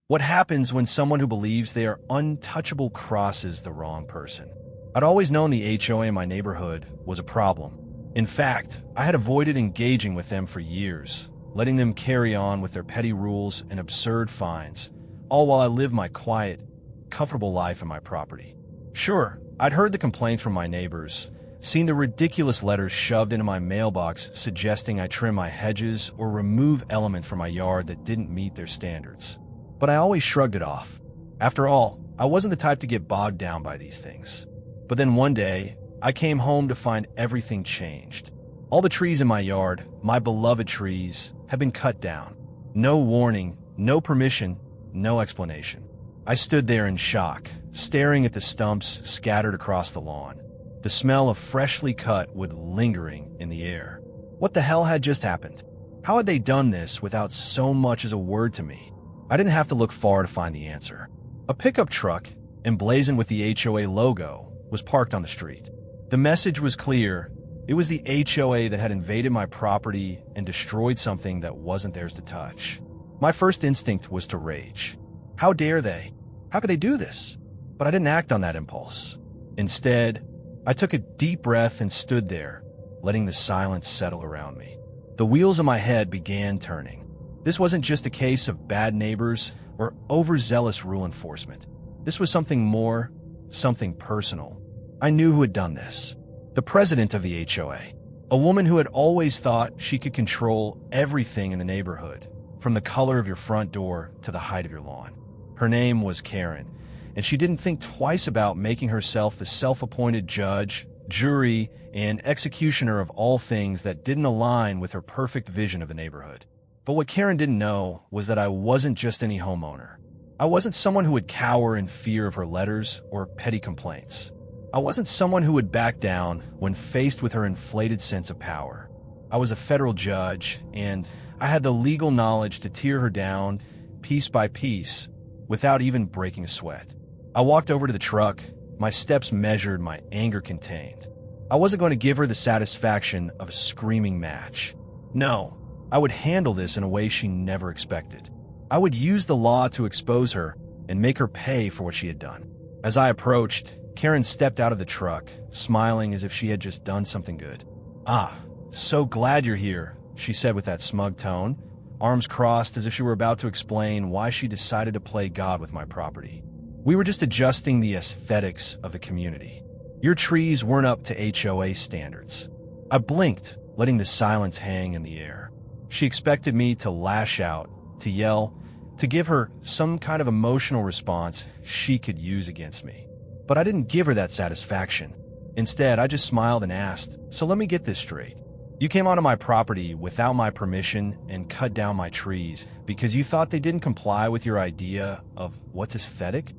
What happens when someone who believes they are untouchable crosses the wrong person? I'd always known the HOA in my neighborhood was a problem. In fact, I had avoided engaging with them for years, letting them carry on with their petty rules and absurd fines, all while I lived my quiet, comfortable life in my property. Sure, I'd heard the complaints from my neighbors, seen the ridiculous letters shoved into my mailbox suggesting I trim my hedges or remove elements from my yard that didn't meet their standards. But I always shrugged it off. After all, I wasn't the type to get bogged down by these things. But then one day, I came home to find everything changed. All the trees in my yard, my beloved trees, had been cut down. No warning, no permission, no explanation. I stood there in shock, staring at the stumps scattered across the lawn. The smell of freshly cut wood lingering in the air. What the hell had just happened? How had they done this without so much as a word to me? I didn't have to look far to find the answer. A pickup truck, emblazoned with the HOA logo, was parked on the street. The message was clear. It was the HOA that had invaded my property and destroyed something that wasn't theirs to touch. My first instinct was to rage. How dare they? How could they do this? But I didn't act on that impulse. Instead, I took a deep breath and stood there, letting the silence settle around me. The wheels in my head began turning. This wasn't just a case of bad neighbors or overzealous rule enforcement. This was something more, something personal. I knew who had done this. The president of the HOA, a woman who had always thought she could control everything in the neighborhood, from the color of your front door to the height of your lawn. Her name was Karen, and she didn't think twice about making herself the self-appointed judge, jury, and executioner of all things that didn't align with her perfect vision of the neighborhood. But what Karen didn't know was that I wasn't just any homeowner. I wasn't someone who would cower in fear of her letters or petty complaints. I wasn't someone who would back down when faced with her inflated sense of power. I was a federal judge, and I had the legal knowledge to tear her down piece by piece without even breaking a sweat. I walked over to the truck, my steps measured, my anger contained. I wasn't going to give her the satisfaction of a screaming match. No. I would handle this in a way she never expected. I would use the law to expose her and make her pay for what she had done. As I approached, Karen stepped out of the truck, smiling as if she had just done something good. "Ah, so glad you're here," she said with that smug tone, arms crossed as if she were about to explain why she decided to play God with my property. "We were just adjusting the aesthetics of the community. Your trees weren't up to HOA standards." I blinked, letting the silence hang in the air. She expected me to lash out, to yell, to give her some kind of emotional response she could use against me. But I didn't give her that satisfaction. Instead, I just smiled and asked, "So let me get this straight. You came onto my property without my permission and cut down my trees because you thought they didn't comply with your idea of what's aesthetic?"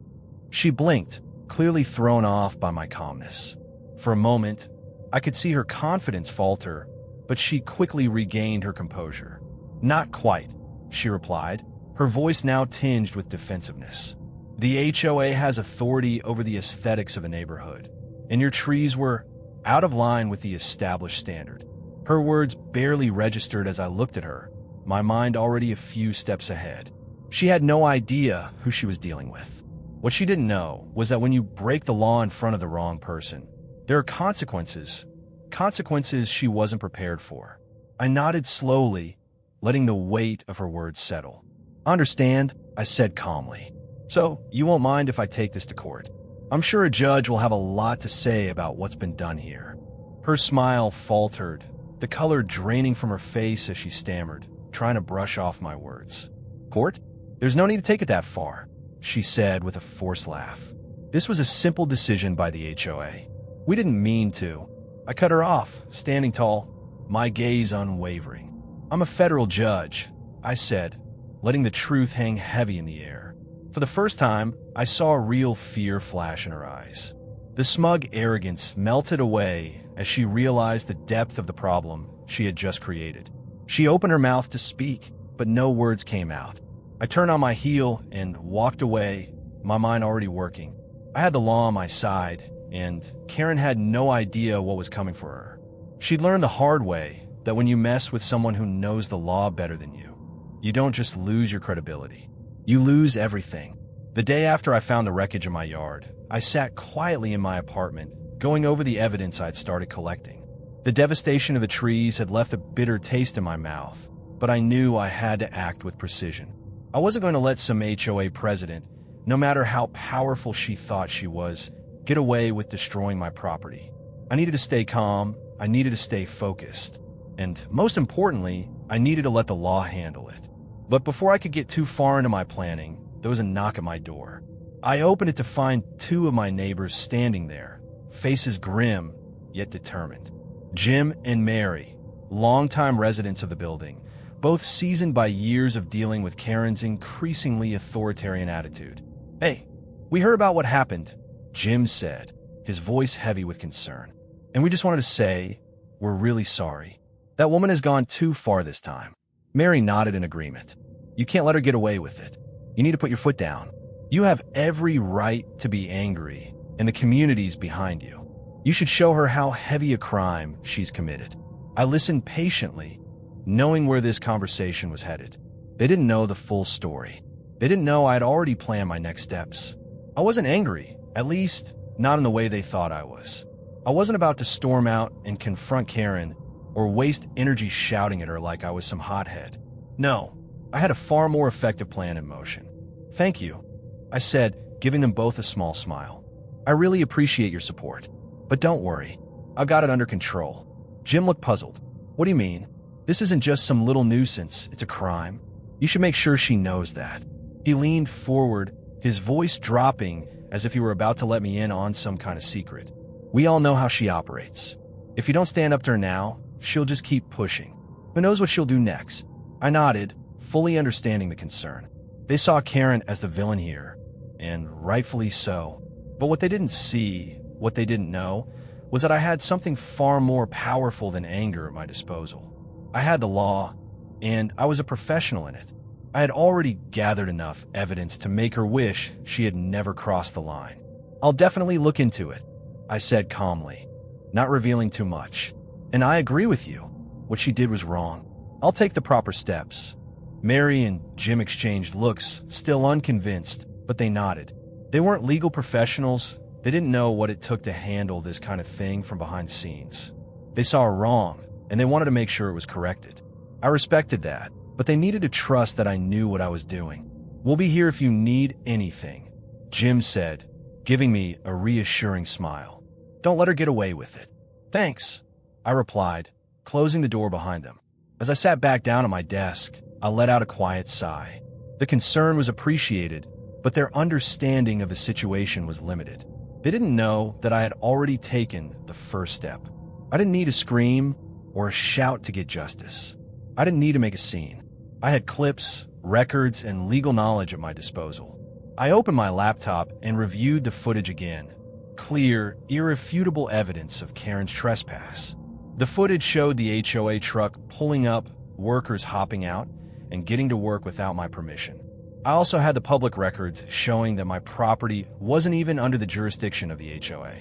She blinked, clearly thrown off by my calmness. For a moment, I could see her confidence falter, but she quickly regained her composure. "Not quite," she replied, her voice now tinged with defensiveness. "The HOA has authority over the aesthetics of a neighborhood, and your trees were out of line with the established standard." Her words barely registered as I looked at her, my mind already a few steps ahead. She had no idea who she was dealing with. What she didn't know was that when you break the law in front of the wrong person, there are consequences. Consequences she wasn't prepared for. I nodded slowly, letting the weight of her words settle. "Understand," I said calmly. "So, you won't mind if I take this to court? I'm sure a judge will have a lot to say about what's been done here." Her smile faltered, the color draining from her face as she stammered, trying to brush off my words. "Court? There's no need to take it that far," she said with a forced laugh. "This was a simple decision by the HOA. We didn't mean to." I cut her off, standing tall, my gaze unwavering. "I'm a federal judge," I said, letting the truth hang heavy in the air. For the first time, I saw a real fear flash in her eyes. The smug arrogance melted away as she realized the depth of the problem she had just created. She opened her mouth to speak, but no words came out. I turned on my heel and walked away, my mind already working. I had the law on my side, and Karen had no idea what was coming for her. She'd learned the hard way that when you mess with someone who knows the law better than you don't just lose your credibility. You lose everything. The day after I found the wreckage in my yard, I sat quietly in my apartment, going over the evidence I'd started collecting. The devastation of the trees had left a bitter taste in my mouth, but I knew I had to act with precision. I wasn't going to let some HOA president, no matter how powerful she thought she was, get away with destroying my property. I needed to stay calm, I needed to stay focused, and most importantly, I needed to let the law handle it. But before I could get too far into my planning, there was a knock at my door. I opened it to find two of my neighbors standing there, faces grim yet determined. Jim and Mary, longtime residents of the building, both seasoned by years of dealing with Karen's increasingly authoritarian attitude. "Hey, we heard about what happened," Jim said, his voice heavy with concern. "And we just wanted to say, we're really sorry. That woman has gone too far this time." Mary nodded in agreement. "You can't let her get away with it. You need to put your foot down. You have every right to be angry, and the community's behind you. You should show her how heavy a crime she's committed." I listened patiently, knowing where this conversation was headed. They didn't know the full story. They didn't know I'd already planned my next steps. I wasn't angry, at least not in the way they thought I was. I wasn't about to storm out and confront Karen or waste energy shouting at her like I was some hothead. No, I had a far more effective plan in motion. "Thank you," I said, giving them both a small smile. "I really appreciate your support. But don't worry, I've got it under control." Jim looked puzzled. "What do you mean? This isn't just some little nuisance, it's a crime. You should make sure she knows that." He leaned forward, his voice dropping as if he were about to let me in on some kind of secret. "We all know how she operates. If you don't stand up to her now, she'll just keep pushing. Who knows what she'll do next?" I nodded, fully understanding the concern. They saw Karen as the villain here, and rightfully so. But what they didn't see, what they didn't know, was that I had something far more powerful than anger at my disposal. I had the law, and I was a professional in it. I had already gathered enough evidence to make her wish she had never crossed the line. "I'll definitely look into it," I said calmly, not revealing too much. "And I agree with you. What she did was wrong. I'll take the proper steps." Mary and Jim exchanged looks, still unconvinced, but they nodded. They weren't legal professionals. They didn't know what it took to handle this kind of thing from behind the scenes. They saw a wrong, and they wanted to make sure it was corrected. I respected that, but they needed to trust that I knew what I was doing. "We'll be here if you need anything," Jim said, giving me a reassuring smile. "Don't let her get away with it." "Thanks," I replied, closing the door behind them. As I sat back down at my desk, I let out a quiet sigh. The concern was appreciated, but their understanding of the situation was limited. They didn't know that I had already taken the first step. I didn't need a scream or a shout to get justice. I didn't need to make a scene. I had clips, records, and legal knowledge at my disposal. I opened my laptop and reviewed the footage again. Clear, irrefutable evidence of Karen's trespass. The footage showed the HOA truck pulling up, workers hopping out, and getting to work without my permission. I also had the public records showing that my property wasn't even under the jurisdiction of the HOA.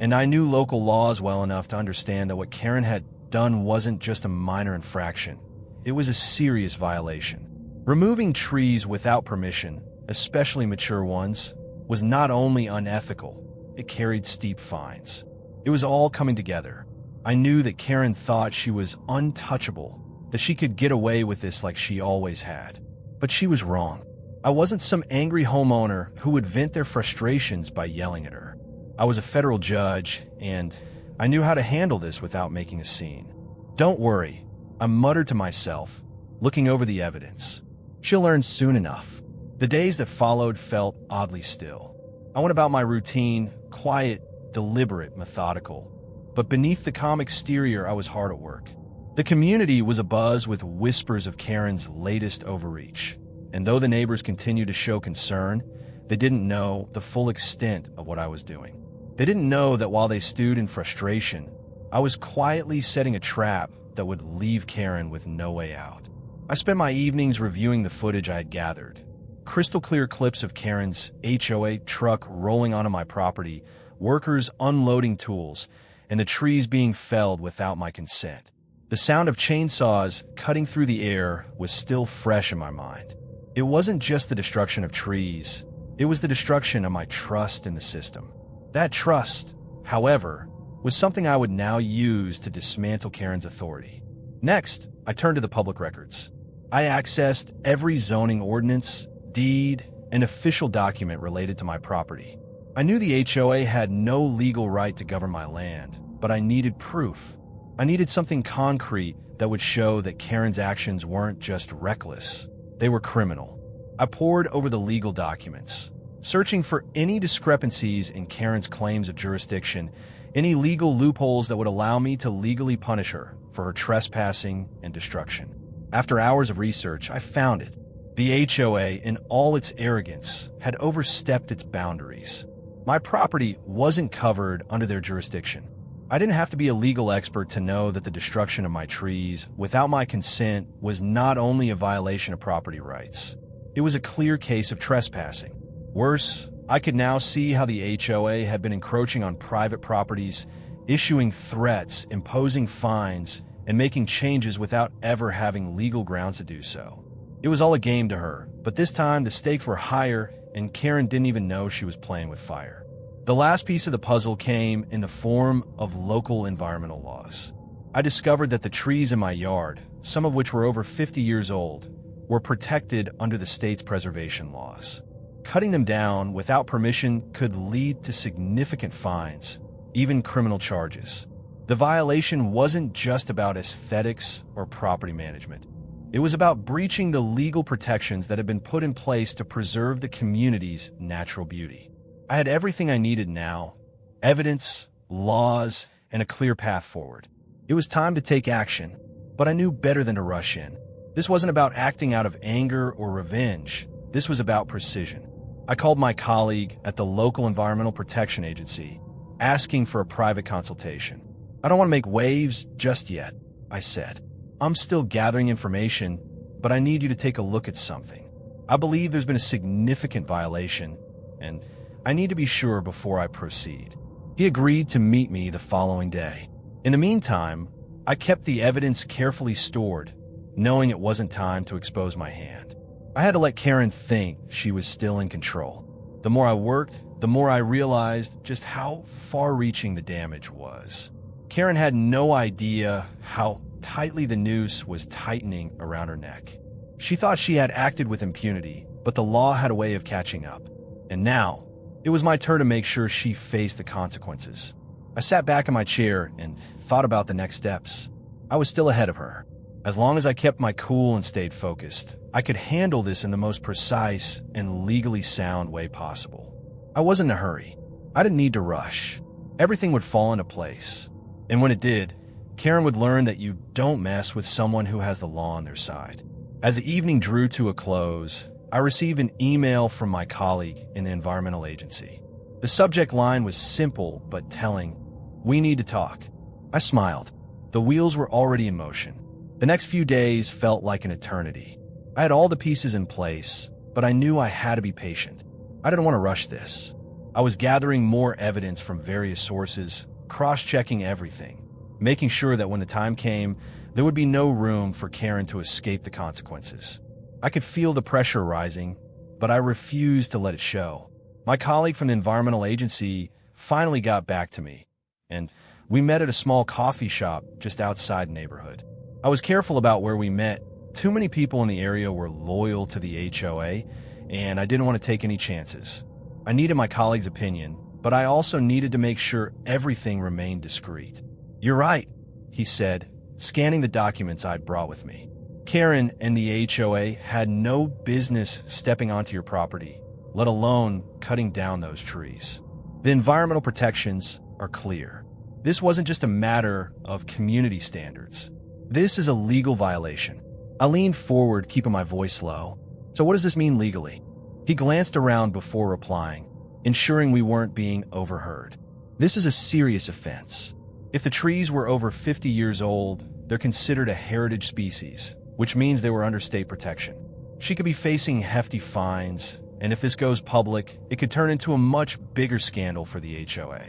And I knew local laws well enough to understand that what Karen had done wasn't just a minor infraction. It was a serious violation. Removing trees without permission, especially mature ones, was not only unethical, it carried steep fines. It was all coming together. I knew that Karen thought she was untouchable, that she could get away with this like she always had. But she was wrong. I wasn't some angry homeowner who would vent their frustrations by yelling at her. I was a federal judge, and I knew how to handle this without making a scene. "Don't worry," I muttered to myself, looking over the evidence. "She'll learn soon enough." The days that followed felt oddly still. I went about my routine, quiet, deliberate, methodical. But beneath the calm exterior, I was hard at work. The community was abuzz with whispers of Karen's latest overreach. And though the neighbors continued to show concern, they didn't know the full extent of what I was doing. They didn't know that while they stewed in frustration, I was quietly setting a trap that would leave Karen with no way out. I spent my evenings reviewing the footage I had gathered. Crystal clear clips of Karen's HOA truck rolling onto my property, workers unloading tools, and the trees being felled without my consent. The sound of chainsaws cutting through the air was still fresh in my mind. It wasn't just the destruction of trees, it was the destruction of my trust in the system. That trust, however, was something I would now use to dismantle Karen's authority. Next, I turned to the public records. I accessed every zoning ordinance, deed, and official document related to my property. I knew the HOA had no legal right to govern my land, but I needed proof. I needed something concrete that would show that Karen's actions weren't just reckless, they were criminal. I pored over the legal documents, searching for any discrepancies in Karen's claims of jurisdiction, any legal loopholes that would allow me to legally punish her for her trespassing and destruction. After hours of research, I found it. The HOA, in all its arrogance, had overstepped its boundaries. My property wasn't covered under their jurisdiction. I didn't have to be a legal expert to know that the destruction of my trees, without my consent, was not only a violation of property rights. It was a clear case of trespassing. Worse, I could now see how the HOA had been encroaching on private properties, issuing threats, imposing fines, and making changes without ever having legal grounds to do so. It was all a game to her, but this time the stakes were higher and Karen didn't even know she was playing with fire. The last piece of the puzzle came in the form of local environmental laws. I discovered that the trees in my yard, some of which were over 50 years old, were protected under the state's preservation laws. Cutting them down without permission could lead to significant fines, even criminal charges. The violation wasn't just about aesthetics or property management. It was about breaching the legal protections that had been put in place to preserve the community's natural beauty. I had everything I needed now: evidence, laws, and a clear path forward. It was time to take action, but I knew better than to rush in. This wasn't about acting out of anger or revenge. This was about precision. I called my colleague at the local Environmental Protection Agency, asking for a private consultation. "I don't want to make waves just yet," I said. "I'm still gathering information, but I need you to take a look at something. I believe there's been a significant violation, and I need to be sure before I proceed." He agreed to meet me the following day. In the meantime, I kept the evidence carefully stored, knowing it wasn't time to expose my hand. I had to let Karen think she was still in control. The more I worked, the more I realized just how far-reaching the damage was. Karen had no idea how tightly the noose was tightening around her neck. She thought she had acted with impunity, but the law had a way of catching up. And now, it was my turn to make sure she faced the consequences. I sat back in my chair and thought about the next steps. I was still ahead of her. As long as I kept my cool and stayed focused, I could handle this in the most precise and legally sound way possible. I wasn't in a hurry. I didn't need to rush. Everything would fall into place. And when it did, Karen would learn that you don't mess with someone who has the law on their side. As the evening drew to a close, I received an email from my colleague in the environmental agency. The subject line was simple but telling: "We need to talk." I smiled. The wheels were already in motion. The next few days felt like an eternity. I had all the pieces in place, but I knew I had to be patient. I didn't want to rush this. I was gathering more evidence from various sources, cross-checking everything, making sure that when the time came, there would be no room for Karen to escape the consequences. I could feel the pressure rising, but I refused to let it show. My colleague from the environmental agency finally got back to me, and we met at a small coffee shop just outside the neighborhood. I was careful about where we met. Too many people in the area were loyal to the HOA, and I didn't want to take any chances. I needed my colleague's opinion, but I also needed to make sure everything remained discreet. "You're right," he said, scanning the documents I'd brought with me. "Karen and the HOA had no business stepping onto your property, let alone cutting down those trees. The environmental protections are clear. This wasn't just a matter of community standards. This is a legal violation." I leaned forward, keeping my voice low. "So what does this mean legally?" He glanced around before replying, ensuring we weren't being overheard. "This is a serious offense. If the trees were over 50 years old, they're considered a heritage species, which means they were under state protection. She could be facing hefty fines, and if this goes public, it could turn into a much bigger scandal for the HOA.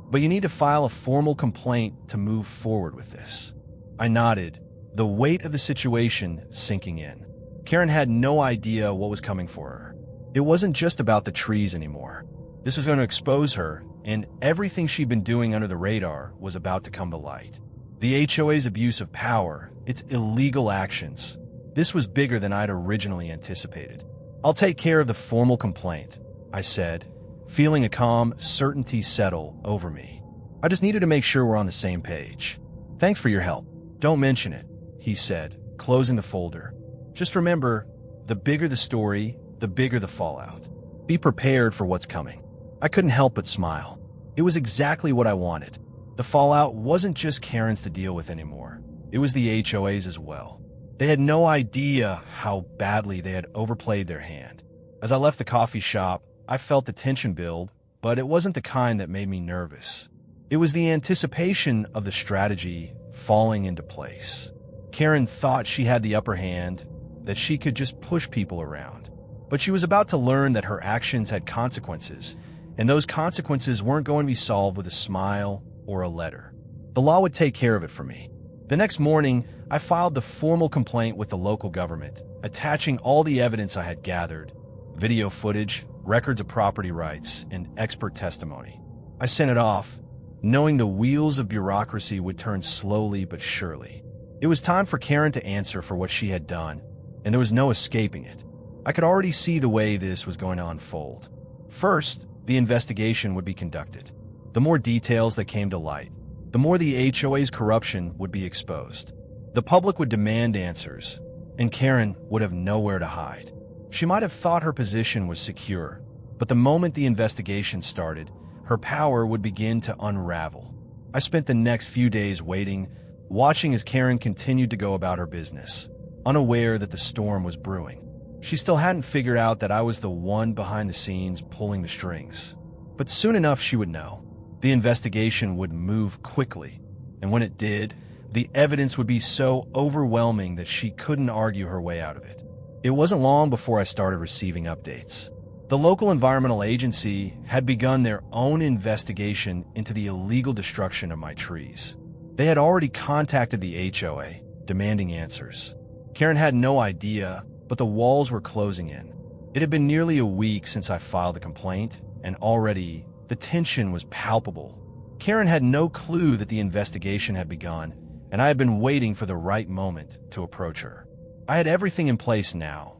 But you need to file a formal complaint to move forward with this." I nodded, the weight of the situation sinking in. Karen had no idea what was coming for her. It wasn't just about the trees anymore. This was going to expose her, and everything she'd been doing under the radar was about to come to light. The HOA's abuse of power, its illegal actions. This was bigger than I'd originally anticipated. "I'll take care of the formal complaint," I said, feeling a calm certainty settle over me. I just needed to make sure we're on the same page. "Thanks for your help. Don't mention it," he said, closing the folder. "Just remember, the bigger the story, the bigger the fallout. Be prepared for what's coming." I couldn't help but smile. It was exactly what I wanted. The fallout wasn't just Karen's to deal with anymore. It was the HOA's as well. They had no idea how badly they had overplayed their hand. As I left the coffee shop, I felt the tension build, but it wasn't the kind that made me nervous. It was the anticipation of the strategy falling into place. Karen thought she had the upper hand, that she could just push people around. But she was about to learn that her actions had consequences, and those consequences weren't going to be solved with a smile or a letter. The law would take care of it for me. The next morning, I filed the formal complaint with the local government, attaching all the evidence I had gathered: video footage, records of property rights, and expert testimony. I sent it off, knowing the wheels of bureaucracy would turn slowly but surely. It was time for Karen to answer for what she had done, and there was no escaping it. I could already see the way this was going to unfold. First, the investigation would be conducted. The more details that came to light, the more the HOA's corruption would be exposed. The public would demand answers, and Karen would have nowhere to hide. She might have thought her position was secure, but the moment the investigation started, her power would begin to unravel. I spent the next few days waiting, watching as Karen continued to go about her business, unaware that the storm was brewing. She still hadn't figured out that I was the one behind the scenes pulling the strings. But soon enough she would know. The investigation would move quickly, and when it did, the evidence would be so overwhelming that she couldn't argue her way out of it. It wasn't long before I started receiving updates. The local environmental agency had begun their own investigation into the illegal destruction of my trees. They had already contacted the HOA, demanding answers. Karen had no idea, but the walls were closing in. It had been nearly a week since I filed the complaint, and already the tension was palpable. Karen had no clue that the investigation had begun, and I had been waiting for the right moment to approach her. I had everything in place now: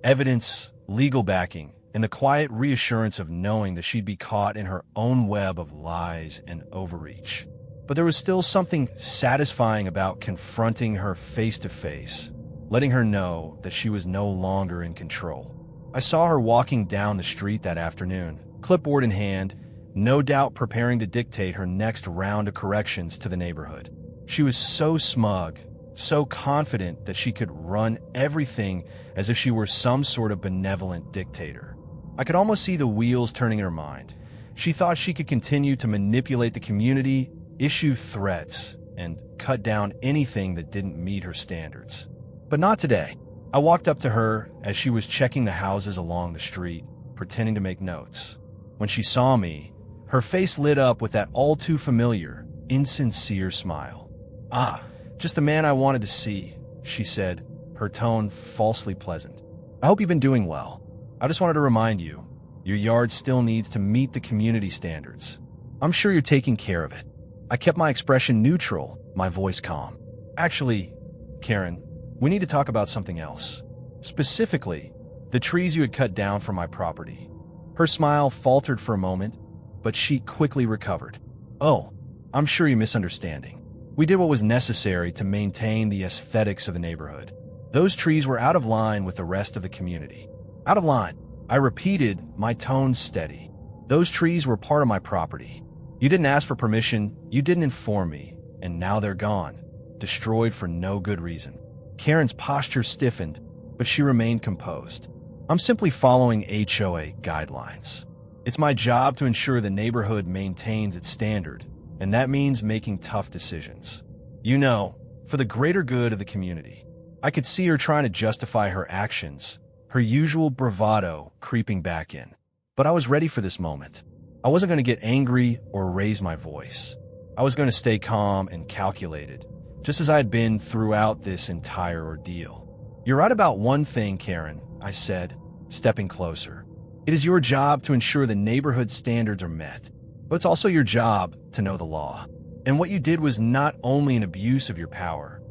evidence, legal backing, and the quiet reassurance of knowing that she'd be caught in her own web of lies and overreach. But there was still something satisfying about confronting her face to face, letting her know that she was no longer in control. I saw her walking down the street that afternoon, clipboard in hand, no doubt preparing to dictate her next round of corrections to the neighborhood. She was so smug, so confident that she could run everything as if she were some sort of benevolent dictator. I could almost see the wheels turning in her mind. She thought she could continue to manipulate the community, issue threats, and cut down anything that didn't meet her standards. But not today. I walked up to her as she was checking the houses along the street, pretending to make notes. When she saw me, her face lit up with that all-too-familiar, insincere smile. "Ah, just the man I wanted to see," she said, her tone falsely pleasant. "I hope you've been doing well. I just wanted to remind you, your yard still needs to meet the community standards. I'm sure you're taking care of it." I kept my expression neutral, my voice calm. "Actually, Karen, we need to talk about something else. Specifically, the trees you had cut down from my property." Her smile faltered for a moment, but she quickly recovered. "Oh, I'm sure you're misunderstanding. We did what was necessary to maintain the aesthetics of the neighborhood. Those trees were out of line with the rest of the community." "Out of line," I repeated, my tone steady. "Those trees were part of my property. You didn't ask for permission, you didn't inform me, and now they're gone, destroyed for no good reason." Karen's posture stiffened, but she remained composed. "I'm simply following HOA guidelines. It's my job to ensure the neighborhood maintains its standard, and that means making tough decisions. You know, for the greater good of the community." I could see her trying to justify her actions, her usual bravado creeping back in. But I was ready for this moment. I wasn't going to get angry or raise my voice. I was going to stay calm and calculated, just as I had been throughout this entire ordeal. You're right about one thing, Karen, I said, stepping closer. It is your job to ensure the neighborhood standards are met, but it's also your job to know the law. And what you did was not only an abuse of your power,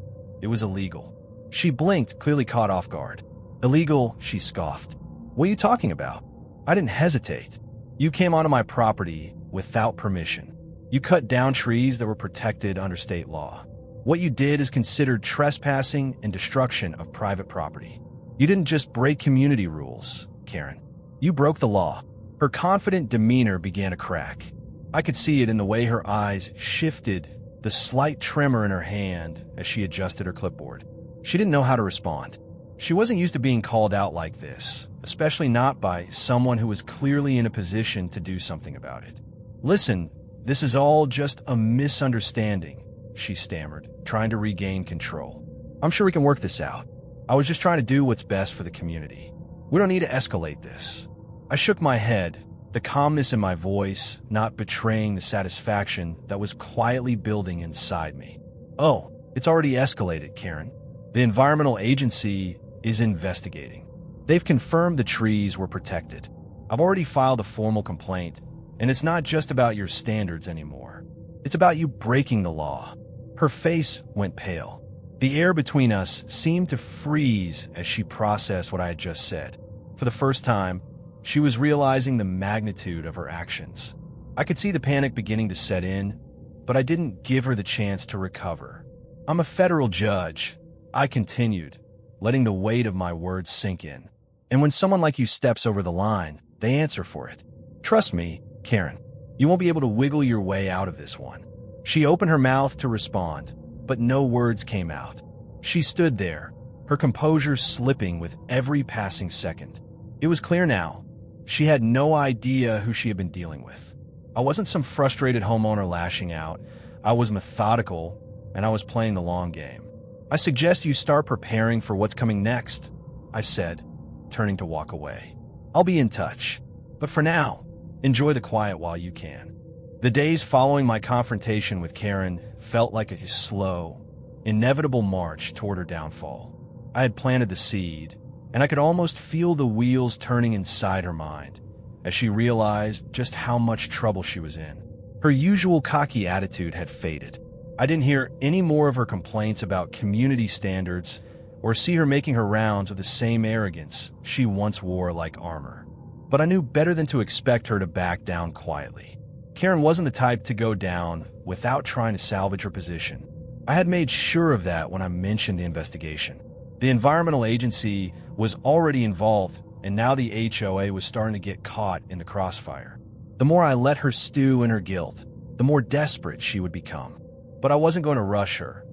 it was illegal. She blinked, clearly caught off guard. Illegal, she scoffed. What are you talking about? I didn't hesitate. You came onto my property without permission. You cut down trees that were protected under state law. What you did is considered trespassing and destruction of private property. You didn't just break community rules, Karen. You broke the law. Her confident demeanor began to crack. I could see it in the way her eyes shifted, the slight tremor in her hand as she adjusted her clipboard. She didn't know how to respond. She wasn't used to being called out like this, especially not by someone who was clearly in a position to do something about it. Listen, this is all just a misunderstanding, she stammered, trying to regain control. I'm sure we can work this out. I was just trying to do what's best for the community. We don't need to escalate this. I shook my head, the calmness in my voice not betraying the satisfaction that was quietly building inside me. Oh, it's already escalated, Karen. The environmental agency is investigating. They've confirmed the trees were protected. I've already filed a formal complaint, and it's not just about your standards anymore. It's about you breaking the law. Her face went pale. The air between us seemed to freeze as she processed what I had just said. For the first time, she was realizing the magnitude of her actions. I could see the panic beginning to set in, but I didn't give her the chance to recover. I'm a federal judge, I continued, letting the weight of my words sink in. And when someone like you steps over the line, they answer for it. Trust me, Karen, you won't be able to wiggle your way out of this one. She opened her mouth to respond, but no words came out. She stood there, her composure slipping with every passing second. It was clear now. She had no idea who she had been dealing with. I wasn't some frustrated homeowner lashing out. I was methodical, and I was playing the long game. I suggest you start preparing for what's coming next, I said, turning to walk away. I'll be in touch, but for now, enjoy the quiet while you can. The days following my confrontation with Karen felt like a slow, inevitable march toward her downfall. I had planted the seed, and I could almost feel the wheels turning inside her mind as she realized just how much trouble she was in. Her usual cocky attitude had faded. I didn't hear any more of her complaints about community standards or see her making her rounds with the same arrogance she once wore like armor. But I knew better than to expect her to back down quietly. Karen wasn't the type to go down without trying to salvage her position. I had made sure of that when I mentioned the investigation. The environmental agency was already involved, and now the HOA was starting to get caught in the crossfire. The more I let her stew in her guilt, the more desperate she would become. But I wasn't going to rush her.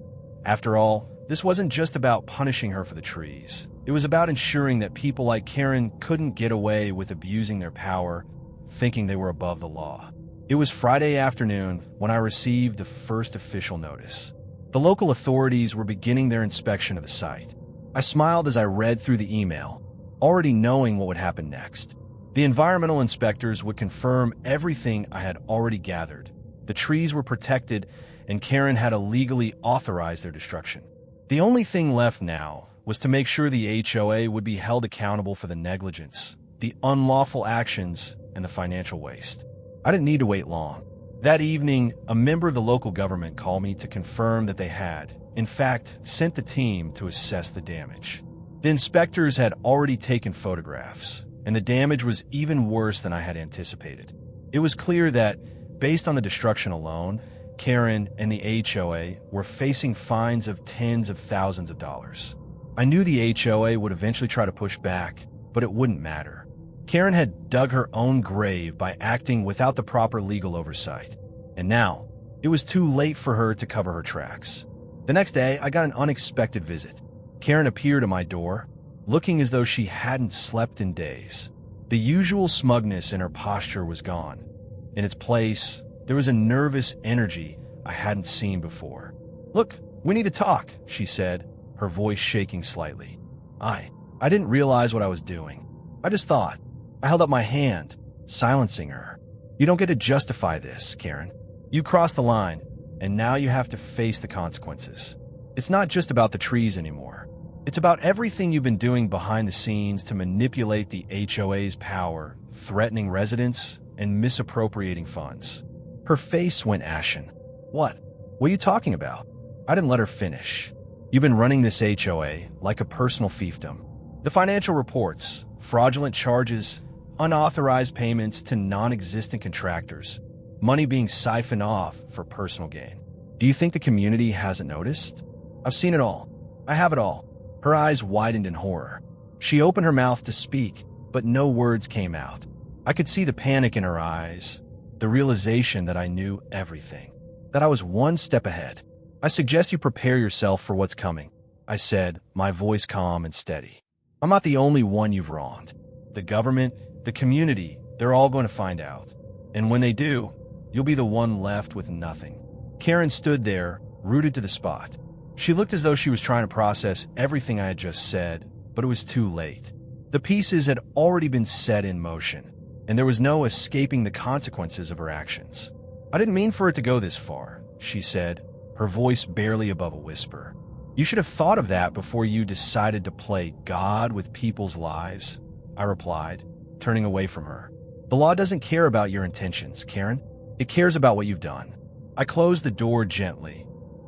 After all, this wasn't just about punishing her for the trees. It was about ensuring that people like Karen couldn't get away with abusing their power, thinking they were above the law. It was Friday afternoon when I received the first official notice. The local authorities were beginning their inspection of the site. I smiled as I read through the email, already knowing what would happen next. The environmental inspectors would confirm everything I had already gathered. The trees were protected, and Karen had illegally authorized their destruction. The only thing left now was to make sure the HOA would be held accountable for the negligence, the unlawful actions, and the financial waste. I didn't need to wait long. That evening, a member of the local government called me to confirm that they had, in fact, sent the team to assess the damage. The inspectors had already taken photographs, and the damage was even worse than I had anticipated. It was clear that, based on the destruction alone, Karen and the HOA were facing fines of tens of thousands of dollars. I knew the HOA would eventually try to push back, but it wouldn't matter. Karen had dug her own grave by acting without the proper legal oversight. And now, it was too late for her to cover her tracks. The next day, I got an unexpected visit. Karen appeared at my door, looking as though she hadn't slept in days. The usual smugness in her posture was gone. In its place, there was a nervous energy I hadn't seen before. "Look, we need to talk," she said, her voice shaking slightly. I didn't realize what I was doing. I just thought. I held up my hand, silencing her. "You don't get to justify this, Karen. You crossed the line, and now you have to face the consequences. It's not just about the trees anymore. It's about everything you've been doing behind the scenes to manipulate the HOA's power, threatening residents, and misappropriating funds. Her face went ashen. What? What are you talking about? I didn't let her finish. You've been running this HOA like a personal fiefdom. The financial reports, fraudulent charges, unauthorized payments to non-existent contractors, money being siphoned off for personal gain. Do you think the community hasn't noticed? I've seen it all. I have it all. Her eyes widened in horror. She opened her mouth to speak, but no words came out. I could see the panic in her eyes, the realization that I knew everything, that I was one step ahead. I suggest you prepare yourself for what's coming, I said, my voice calm and steady. I'm not the only one you've wronged. The government, the community, they're all going to find out. And when they do, you'll be the one left with nothing. Karen stood there, rooted to the spot. She looked as though she was trying to process everything I had just said, but it was too late. The pieces had already been set in motion, and there was no escaping the consequences of her actions. I didn't mean for it to go this far, she said, her voice barely above a whisper. You should have thought of that before you decided to play God with people's lives, I replied, turning away from her. The law doesn't care about your intentions, Karen. It cares about what you've done. I closed the door gently,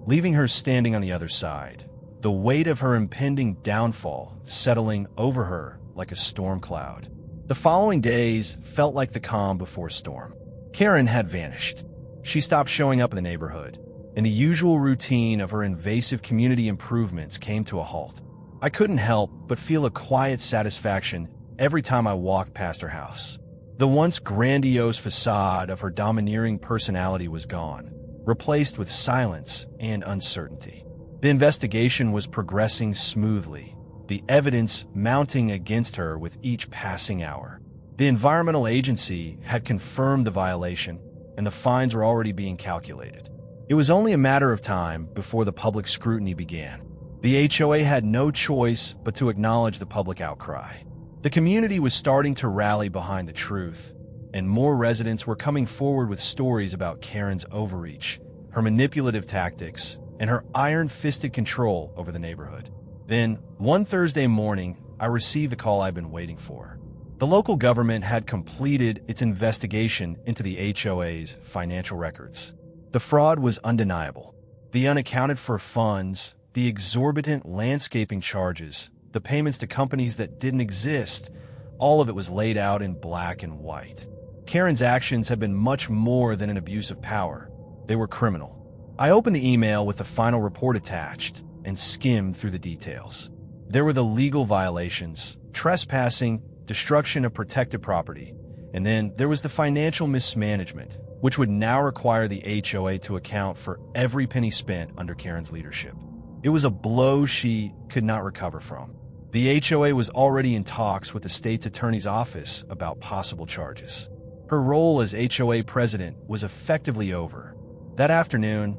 leaving her standing on the other side, the weight of her impending downfall settling over her like a storm cloud. The following days felt like the calm before storm. Karen had vanished. She stopped showing up in the neighborhood, and the usual routine of her invasive community improvements came to a halt. I couldn't help but feel a quiet satisfaction every time I walked past her house. The once grandiose facade of her domineering personality was gone, replaced with silence and uncertainty. The investigation was progressing smoothly, the evidence mounting against her with each passing hour. The environmental agency had confirmed the violation, and the fines were already being calculated. It was only a matter of time before the public scrutiny began. The HOA had no choice but to acknowledge the public outcry. The community was starting to rally behind the truth, and more residents were coming forward with stories about Karen's overreach, her manipulative tactics, and her iron-fisted control over the neighborhood. Then, one Thursday morning, I received the call I'd been waiting for. The local government had completed its investigation into the HOA's financial records. The fraud was undeniable. The unaccounted-for funds, the exorbitant landscaping charges, the payments to companies that didn't exist, all of it was laid out in black and white. Karen's actions had been much more than an abuse of power. They were criminal. I opened the email with the final report attached and skimmed through the details. There were the legal violations, trespassing, destruction of protected property, and then there was the financial mismanagement, which would now require the HOA to account for every penny spent under Karen's leadership. It was a blow she could not recover from. The HOA was already in talks with the state's attorney's office about possible charges. Her role as HOA president was effectively over. That afternoon,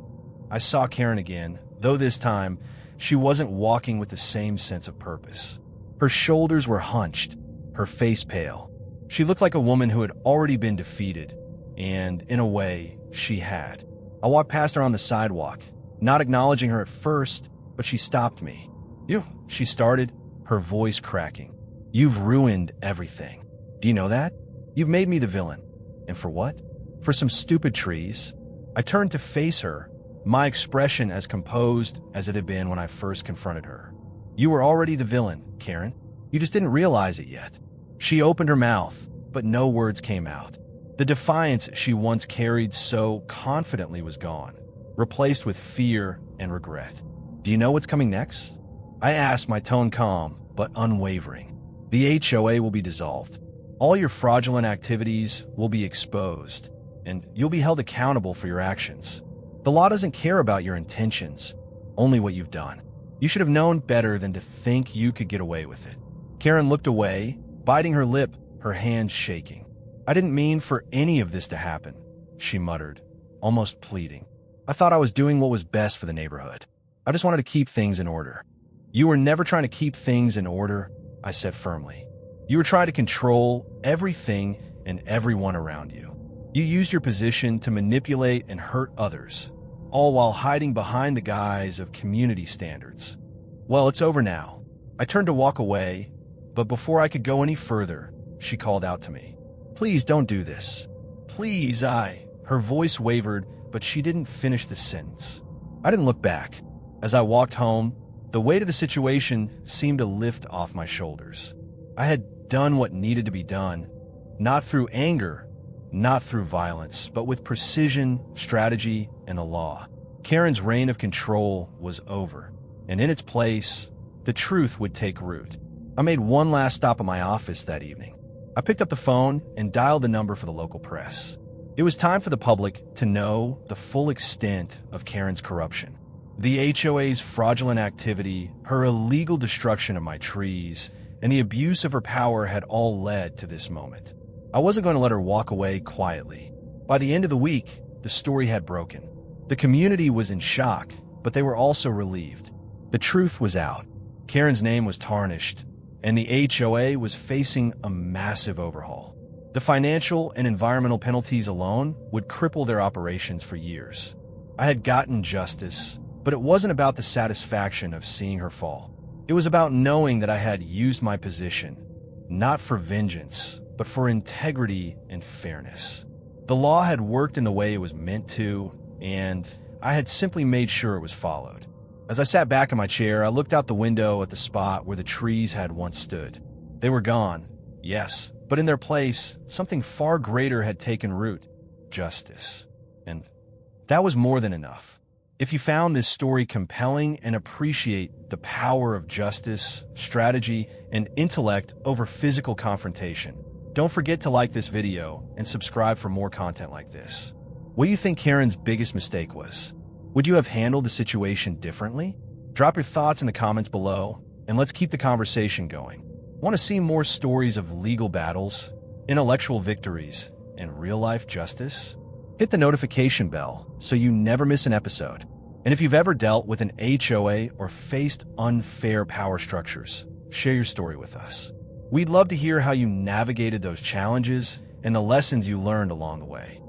I saw Karen again, though this time, she wasn't walking with the same sense of purpose. Her shoulders were hunched, her face pale. She looked like a woman who had already been defeated, and, in a way, she had. I walked past her on the sidewalk, not acknowledging her at first, but she stopped me. "You," she started, her voice cracking. "You've ruined everything. Do you know that? You've made me the villain. And for what? For some stupid trees." I turned to face her, my expression as composed as it had been when I first confronted her. "You were already the villain, Karen. You just didn't realize it yet." She opened her mouth, but no words came out. The defiance she once carried so confidently was gone, replaced with fear and regret. "Do you know what's coming next?" I asked, my tone calm but unwavering. "The HOA will be dissolved. All your fraudulent activities will be exposed, and you'll be held accountable for your actions. The law doesn't care about your intentions, only what you've done. You should have known better than to think you could get away with it." Karen looked away, biting her lip, her hands shaking. "I didn't mean for any of this to happen," she muttered, almost pleading. "I thought I was doing what was best for the neighborhood. I just wanted to keep things in order." "You were never trying to keep things in order," I said firmly. "You were trying to control everything and everyone around you. You used your position to manipulate and hurt others, all while hiding behind the guise of community standards. Well, it's over now. I turned to walk away, but before I could go any further, she called out to me. "Please don't do this. Please, Her voice wavered, but she didn't finish the sentence. I didn't look back. As I walked home, the weight of the situation seemed to lift off my shoulders. I had done what needed to be done, not through anger, not through violence, but with precision, strategy, and the law. Karen's reign of control was over, and in its place, the truth would take root. I made one last stop at my office that evening. I picked up the phone and dialed the number for the local press. It was time for the public to know the full extent of Karen's corruption. The HOA's fraudulent activity, her illegal destruction of my trees, and the abuse of her power had all led to this moment. I wasn't going to let her walk away quietly. By the end of the week, the story had broken. The community was in shock, but they were also relieved. The truth was out. Karen's name was tarnished, and the HOA was facing a massive overhaul. The financial and environmental penalties alone would cripple their operations for years. I had gotten justice, but it wasn't about the satisfaction of seeing her fall. It was about knowing that I had used my position, not for vengeance, but for integrity and fairness. The law had worked in the way it was meant to, and I had simply made sure it was followed. As I sat back in my chair, I looked out the window at the spot where the trees had once stood. They were gone, yes, but in their place, something far greater had taken root: justice. And that was more than enough. If you found this story compelling and appreciate the power of justice, strategy, and intellect over physical confrontation, don't forget to like this video and subscribe for more content like this. What do you think Karen's biggest mistake was? Would you have handled the situation differently? Drop your thoughts in the comments below, and let's keep the conversation going. Want to see more stories of legal battles, intellectual victories, and real-life justice? Hit the notification bell so you never miss an episode. And if you've ever dealt with an HOA or faced unfair power structures, share your story with us. We'd love to hear how you navigated those challenges and the lessons you learned along the way.